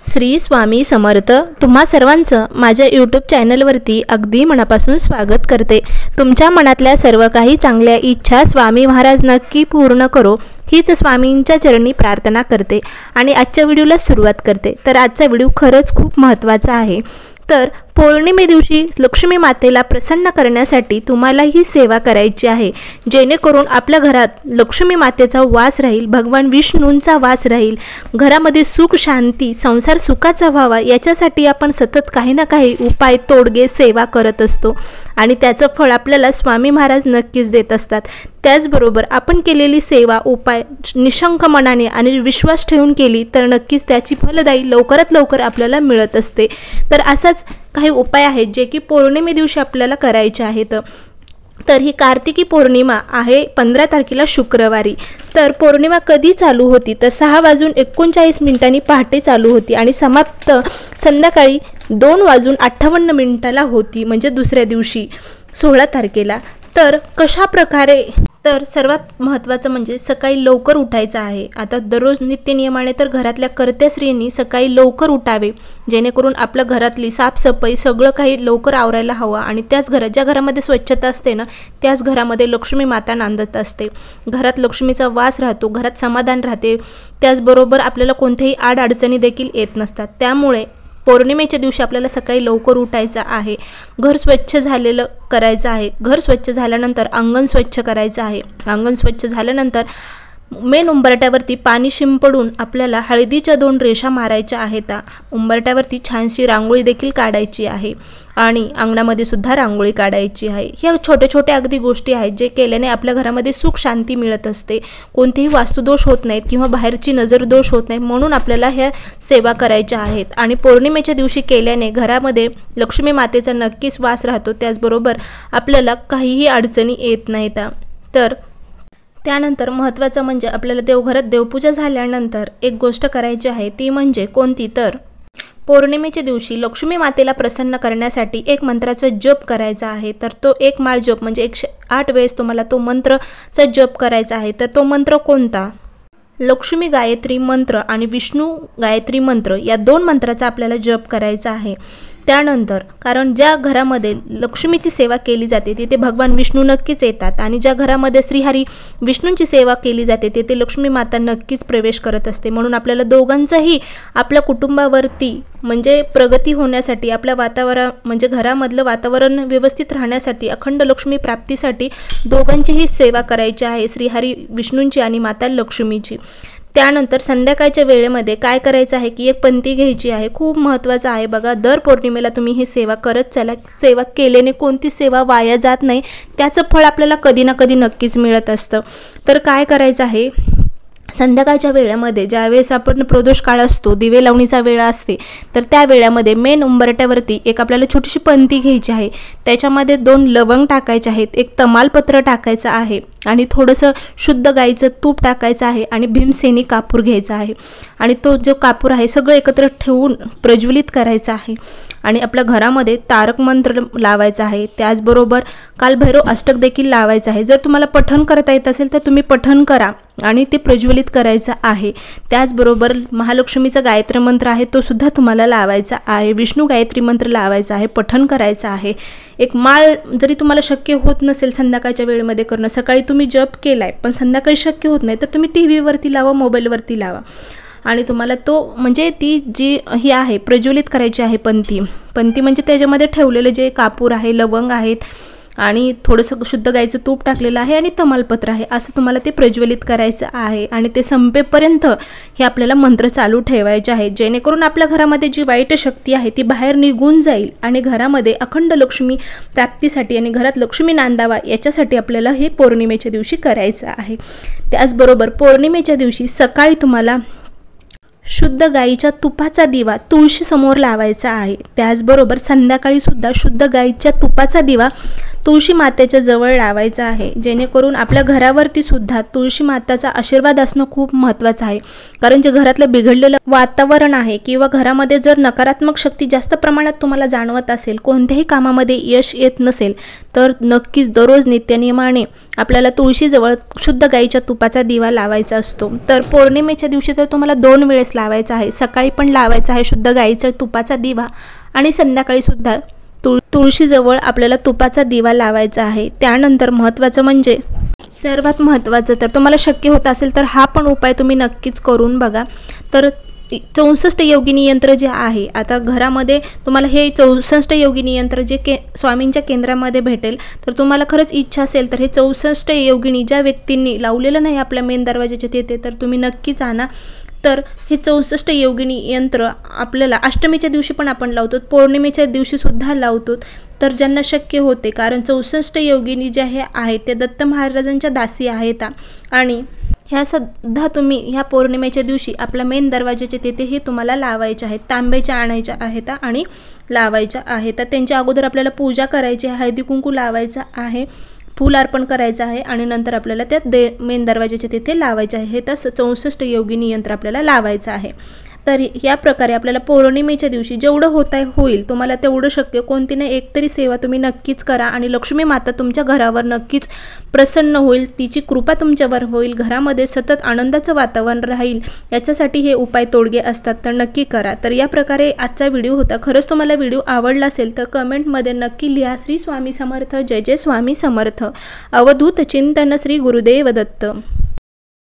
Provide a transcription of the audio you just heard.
श्री स्वामी समर्थ। तुम्हा सर्वांचं माझ्या यूट्यूब चॅनलवरती अगदी मनापासून स्वागत करते। तुमच्या मनातल्या सर्व काही चांगल्या इच्छा स्वामी महाराज नक्की पूर्ण करो हीच स्वामींच्या चरणी प्रार्थना करते आणि आजच्या व्हिडिओला सुरुवात करते। तर आजचा व्हिडिओ खरंच खूप महत्त्वाचा आहे। तर पौर्णिमे दिवशी लक्ष्मी मातेला प्रसन्न करण्यासाठी तुम्हाला ही सेवा करायची आहे, जेणेकरून आपल्या घरात लक्ष्मी मातेचा वास राहील, भगवान विष्णूंचा वास राहील, घरामध्ये सुख शांती संसार सुखाचा व्हावा याच्यासाठी आपण सतत काही ना काही उपाय तोडगे सेवा करत असतो आणि त्याचं फळ आपल्याला स्वामी महाराज नक्कीच देत असतात। त्याचबरोबर आपण केलेली सेवा उपाय निशंक मनाने आणि विश्वास ठेवून केली तर नक्कीच त्याची फलदायी लवकरात लवकर आपल्याला मिळत असते। तर असाच काही उपाय आहेत जे की पौर्णिमे दिवशी आपल्याला करायचे आहेत। तर ही कार्तिकी पौर्णिमा आहे 15 तारखेला शुक्रवारी। तर पौर्णिमा कधी चालू होती तर 6:39 पहाटे चालू होती आणि समाप्त संध्याकाळी 2:58 होती, म्हणजे दुसऱ्या दिवशी 16 तारखेला। तर कशा प्रकारे, तर सर्वात महत्त्वाचं म्हणजे सकाळी लवकर उठायचं आहे। आता दररोज नित्यनियमाने तर घरातल्या कर्त्या स्त्रियांनी सकाळी लवकर उठावे, जेणेकरून आपल्या घरातली साफसफाई सगळं काही लवकर आवरायला हवं आणि त्याच घरात ज्या घरामध्ये स्वच्छता असते ना त्याच घरामध्ये लक्ष्मी माता नांदत असते, घरात लक्ष्मीचा वास राहतो, घरात समाधान राहते, त्याचबरोबर आपल्याला कोणत्याही अडचणी देखील येत नसतात। त्यामुळे पौर्णिमेच्या दिवशी आपल्याला सकाळी लवकर उठायचं आहे, घर स्वच्छ झालेलं करायचं आहे, घर स्वच्छ झाल्यानंतर अंगण स्वच्छ करायचं आहे, अंगण स्वच्छ झाल्यानंतर मेन उंबरट्यावरती पाणी शिंपडून आपल्याला हळदीच्या 2 रेषा मारायच्या आहेत। उंबरट्यावरती छानशी रांगोळी देखील काढायची आहे आणि अंगणामध्ये सुद्धा रांगोळी काढायची आहे। ह्या छोट्या छोट्या अगदी गोष्टी आहेत जे केल्याने आपल्या घरामध्ये सुख शांती मिळत असते, कोणतेही वास्तुदोष होत नाहीत किंवा बाहेरची नजर दोष होत नाही, म्हणून आपल्याला ह्या सेवा करायच्या आहेत। आणि पौर्णिमेच्या दिवशी केल्याने घरामध्ये लक्ष्मी मातेचा नक्कीच वास राहतो, त्याचबरोबर आपल्याला काहीही अडचणी येत नाहीत। तर त्यानंतर महत्त्वाचं म्हणजे आपल्याला देवघरात देवपूजा झाल्यानंतर एक गोष्ट करायची आहे, ती म्हणजे कोणती, तर पौर्णिमेच्या दिवशी लक्ष्मी मातेला प्रसन्न करण्यासाठी एक मंत्राचा जप करायचा आहे। तर तो एक माळ जप म्हणजे 108 वेळेस तुम्हाला तो मंत्रचा जप करायचा आहे। तर तो मंत्र कोणता, लक्ष्मी गायत्री मंत्र आणि विष्णू गायत्री मंत्र या 2 मंत्राचा आपल्याला जप करायचा आहे। त्यानंतर कारण ज्या घरामध्ये लक्ष्मीची सेवा केली जाते तिथे भगवान विष्णू नक्कीच येतात आणि ज्या घरामध्ये श्रीहरी विष्णूंची सेवा केली जाते तिथे लक्ष्मी माता नक्कीच प्रवेश करत असते, म्हणून आपल्याला दोघांचंही आपल्या कुटुंबावरती म्हणजे प्रगती होण्यासाठी, आपल्या वातावरण म्हणजे घरामधलं वातावरण व्यवस्थित राहण्यासाठी, अखंड लक्ष्मी प्राप्तीसाठी दोघांचीही सेवा करायची आहे, श्रीहरी विष्णूंची आणि माता लक्ष्मीची। त्यानंतर संध्याकाळच्या वेळेमध्ये काय करायचं आहे की एक पंथी घ्यायची आहे, खूप महत्त्वाचं आहे बघा। दर पौर्णिमेला तुम्ही ही सेवा करत चला, सेवा केल्याने कोणती सेवा वाया जात नाही, त्याचं फळ आपल्याला कधी ना कधी नक्कीच मिळत असतं। तर काय करायचं आहे, संध्याकाळच्या वेळेमध्ये ज्यावेळेस आपण प्रदोष काळ असतो, दिवे लावणीचा वेळ असते, तर त्या वेळेमध्ये मेन उंबरट्यावरती एक आपल्याला छोटीशी पंथी घ्यायची आहे, त्याच्यामध्ये 2 लवंग टाकायचे आहेत, एक तमालपत्र टाकायचं आहे आणि थोडंसं शुद्ध गाईचं तूप टाकायचं आहे आणि भीमसेनी कापूर घ्यायचा आहे आणि तो जो कापूर आहे सगळं एकत्र ठेवून प्रज्वलित करायचा आहे आणि आपल्या घरामध्ये तारक मंत्र लावायचा आहे। त्याचबरोबर कालभैरव अष्टक देखील लावायचं आहे। जर तुम्हाला पठण करता येत असेल तर तुम्ही पठण करा आणि ते प्रज्वलित करायचं आहे। त्याचबरोबर महालक्ष्मीचा गायत्री मंत्र आहे तो सुद्धा तुम्हाला लावायचा आहे, विष्णू गायत्री मंत्र लावायचा आहे, पठण करायचं आहे। एक माळ जरी तुम्हाला शक्य होत नसेल संध्याकाळच्या वेळेमध्ये करणं, सकाळी तुम्ही जप केलाय पण संध्याकाळी शक्य होत नाही तर तुम्ही टीव्हीवरती लावा, मोबाईलवरती लावा आणि तुम्हाला तो म्हणजे ती जी ही आहे प्रज्वलित करायची आहे पंथी म्हणजे त्याच्यामध्ये ठेवलेले जे कापूर आहे, लवंग आहेत आणि थोडंसं शुद्ध गाईचं तूप टाकलेलं आहे आणि तमालपत्र आहे, असं तुम्हाला ते प्रज्वलित करायचं आहे आणि ते संपेपर्यंत हे आपल्याला मंत्र चालू ठेवायचे आहे, जेणेकरून आपल्या घरामध्ये जी वाईट शक्ती आहे ती बाहेर निघून जाईल आणि घरामध्ये अखंड लक्ष्मी प्राप्तीसाठी आणि घरात लक्ष्मी नांदावा याच्यासाठी आपल्याला हे पौर्णिमेच्या दिवशी करायचं आहे। त्याचबरोबर पौर्णिमेच्या दिवशी सकाळी तुम्हाला शुद्ध गाईच्या तुपाचा दिवा तुळशी समोर लावायचा आहे, त्याचबरोबर संध्याकाळी सुद्धा शुद्ध गाईच्या तुपाचा दिवा तुळशी मातेच्या जवळ लावायचा आहे, जेणेकरून आपल्या घरावरती सुद्धा तुळशी माताचा आशीर्वाद असणं खूप महत्त्वाचं आहे. कारण जे घरातलं बिघडलेलं वातावरण आहे किंवा घरामध्ये जर नकारात्मक शक्ती जास्त प्रमाणात तुम्हाला जाणवत असेल, कोणत्याही कामामध्ये यश येत नसेल, तर नक्कीच दररोज नित्यनियमाने आपल्याला तुळशीजवळ शुद्ध गाईच्या तुपाचा दिवा लावायचा असतो. तर पौर्णिमेच्या दिवशी तर तुम्हाला 2 वेळेस लावायचा आहे. सकाळी पण लावायचा आहे शुद्ध गाईच्या तुपाचा दिवा आणि संध्याकाळी सुद्धा तुळशीजवळ आपल्याला तुपाचा दिवा लावायचा आहे. त्यानंतर महत्त्वाचं म्हणजे सर्वात महत्त्वाचं, तर तुम्हाला शक्य होत असेल तर हा पण उपाय तुम्ही नक्कीच करून बघा. तर 64 योगिनी यंत्र जे आहे, आता घरामध्ये तुम्हाला हे 64 योगिनी यंत्र जे स्वामींच्या केंद्रामध्ये भेटेल, तर तुम्हाला खरंच इच्छा असेल तर हे 64 योगिनी ज्या व्यक्तींनी लावलेलं नाही आपल्या मेन दरवाजाच्या तिथे, तर तुम्ही नक्कीच आणा. तर हे 64 योगिनी यंत्र आपल्याला अष्टमीच्या दिवशी पण आपण लावतो, पौर्णिमेच्या दिवशीसुद्धा लावतो. तर ज्यांना शक्य होते, कारण 64 योगिनी ज्या हे आहेत त्या दत्त महाराजांच्या दासी आहेत आणि ह्या सुद्धा तुम्ही ह्या पौर्णिमेच्या दिवशी आपल्या मेन दरवाजाच्या तिथे हे तुम्हाला लावायच्या आहेत. तांब्याच्या आणायच्या आहेत आणि लावायच्या आहेत. तर त्यांच्या अगोदर आपल्याला पूजा करायची आहे, हळदी कुंकू लावायचा आहे, फूल अर्पण करायचं आहे आणि नंतर आपल्याला त्या मेन दरवाजाच्या तिथे लावायचं आहे. हे तर 64 योगिनी यंत्र आपल्याला लावायचं आहे. तर या प्रकारे आपल्याला पौर्णिमेच्या दिवशी जेवढं होईल तुम्हाला तेवढं शक्य कोणती ना एक तरी सेवा तुम्ही नक्कीच करा आणि लक्ष्मी माता तुमच्या घरावर नक्कीच प्रसन्न होईल, तिची कृपा तुमच्यावर होईल, घरामध्ये सतत आनंदाचं वातावरण राहील. याच्यासाठी हे उपाय तोडगे असतात, तर नक्की करा. तर या प्रकारे आजचा व्हिडिओ होता. खरंच तुम्हाला व्हिडिओ आवडला असेल तर कमेंटमध्ये नक्की लिहा. श्री स्वामी समर्थ. जय जय स्वामी समर्थ. अवधूत चिंतन. श्री गुरुदेव दत्त.